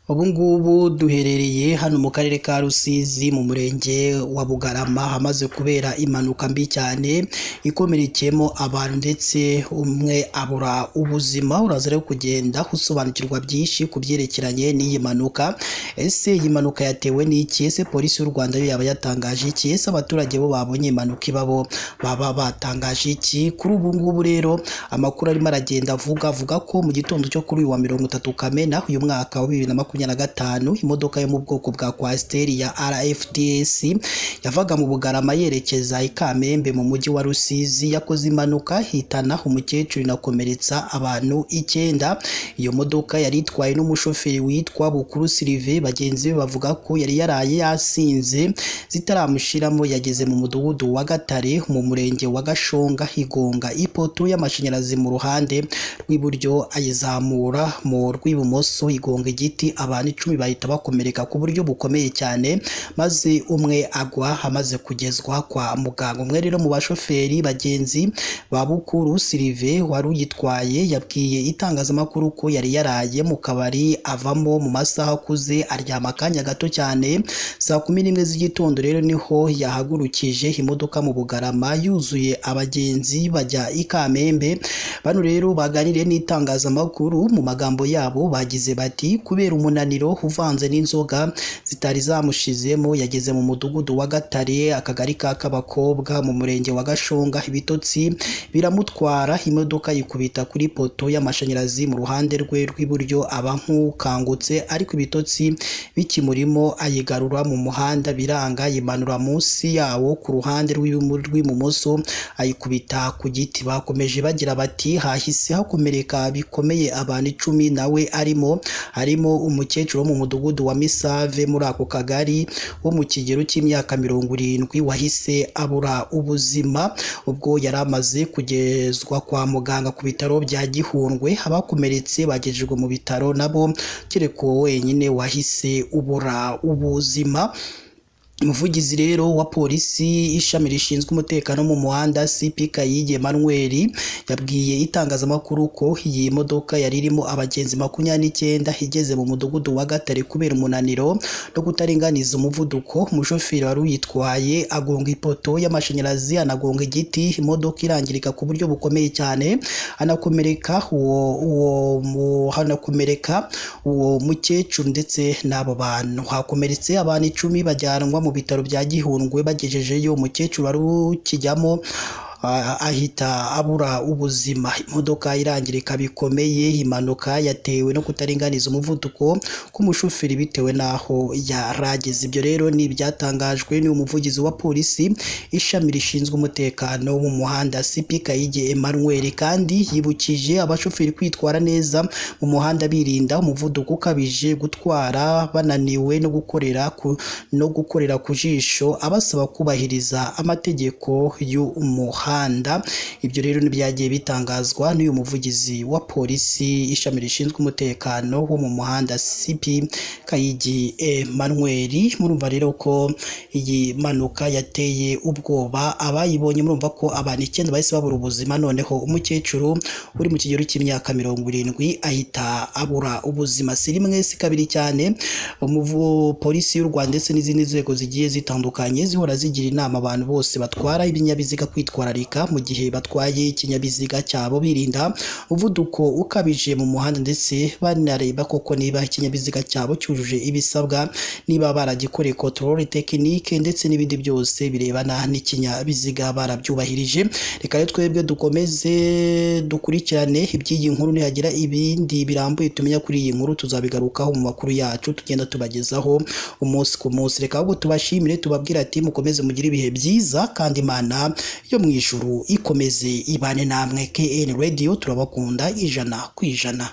Ubu ngubu duherereye hano mu karere ka Rusizi mu murenge wa Bugarama hamaze kubera impanuka mbi cyane ikomerekeyemo abantu ndetse umwe abura ubuzima. Uraza rero kugenda usobanukirwa byinshi ku byerekeranye n'iyi mpanuka. Ese iyi mpanuka yatewe n'iki? Ese polisi y'u Rwanda yo yaba yatangaje iki? Ese abaturage bo babonye impanuka ibabo baba batangaje iki? Kuri ubu ngubu rero amakuru arimo aragenda avuga ko mu gitondo cyo kuri uyu wa 30 Kamena uyu mwaka wa 2025 imodoka yo mu bwoko bwa Coaster ya RFDS yavaga mu Bugarama yerekeza i Kamembe mu mujyi wa Rusizi yakoze impanuka hitana umukecuru inakomeretsa abantu 9. Iyo modoka yari itwaye n'umushoferi witwa Bukuru Sylvain. Bagenzi be bavuga ko yari yaraye yasinze zitaramushiramo yageze mu mudugudu wa Gatare mu murenge wa Gashonga higonga ipoto y'amashanyarazi mu ruhande rw'iburyo ayizamura mu rw'ibumoso igonga igiti. Abantu 10 bahita bakomereka ku buryo bukomeye cyane maze umwe agwa amaze kugezwa kwa muganga. Umwe rero mu bashoferi bagenzi ba Bukuru Sylvain wari uyitwaye yabwiye itangazamakuru ko yari yaraye mu kabari avamo mu masaha akuze aryama akanya gato cyane. Saa 11 z'igitondo rero niho yahagurukije imodoka mu Bugarama yuzuye abagenzi bajya i Kamembe. Bano rero baganiriye n'itangazamakuru mu magambo yabo bagize bati kubera umunaniro uvanze n'inzoga zitari zamushizemo yageze mu mudugudu wa Gatare akagari ka Kabakobwa mu murenge wa Gashonga ibitotsi biramutwara imodoka yikubita kuri poto y'amashanyarazi mu ruhande rwe rw'iburyo aba nk'ukangutse ariko ibitotsi bikimurimo ayigarura mu muhanda biranga yimanura munsi yawo ku ruhande rw'ibumoso ayikubita ku giti. Bakomeje bagira bati hahise hakomereka bikomeye abantu 10 nawe harimo umukecuru wo mu mudugudu wa Misave muri ako kagari wo mu kigero cy'imyaka 70 wahise abura ubuzima ubwo yari amaze kugezwa kwa muganga ku bitaro bya Gihundwe. Abakomeretse bagejejwe mu bitaro nabo kereko wenyine wahise ubura ubuzima. Umuvugizi rero wa polisi ishami rishinzwe umutekano mu muhanda CP Kayige Emmanuel yabwiye itangazamakuru ko iyi modoka yari irimo abagenzi 29 igeze mu mudugudu wa Gatare kubera umunaniro no kutaringaniza umuvuduko. Umushoferi wari uyitwaye agonga ipoto y'amashanyarazi anagonga igiti imodoka irangirika ku buryo bukomeye cyane anakomereka uwo mukecuru ndetse n'abo bantu. Hakomeretse abantu 10 bajyanwa mu bitaro bya Gihundwe. Bagejejeyo umukecuru wari ukijyamo ahita abura ubuzima. Imodoka irangirika bikomeye. Impanuka yatewe no kutaringaniza umuvuduko k'umushoferi bitewe naho yarageze. Ibyo rero ni ibyatangajwe n'umuvugizi wa polisi ishami rishinzwe umutekano mu muhanda CP Kayige Emmanuel, kandi yibukije abashoferi kwitwara neza mu muhanda birinda umuvuduko ukabije, gutwara bananiwe no gukorera ku jisho, abasaba kubahiriza amategeko y'umuhanda. Ibyo rero ntibyagiye bitangazwa n'uyu muvugizi wa polisi ishami rishinzwe umutekano wo mu muhanda CP Kayigi Emmanuel. Murumva rero ko iyi mpanuka yateye ubwoba abayibonye. Murumva ko abantu 9 bahise babura ubuzima, noneho umukecuru uri mu kigero cy'imyaka 70 ahita abura ubuzima. Si rimwe si kabiri cyane polisi y'u Rwanda ndetse n'izindi nzego zigiye zitandukanye zihora zigira inama abantu bose batwara ibinyabiziga kwitwararika mu gihe batwaye ikinyabiziga cyabo, birinda umuvuduko ukabije mu muhanda ndetse banareba koko niba ikinyabiziga cyabo cyujuje ibisabwa, niba baragikoreye control technique ndetse n'ibindi byose birebana n'ikinyabiziga barabyubahirije. Reka rero twebwe dukomeze dukurikirane iby'iyi nkuru, nihagira ibindi birambuye tumenya kuri iyi nkuru tuzabigarukaho mu makuru yacu tugenda tubagezaho umunsi ku munsi. Reka ahubwo tubashimire tubabwira ati mukomeze mugire ibihe byiza kandi Imana yo mu ijuru ikomeze ibane namwe. KN Radio turabakunda 100%.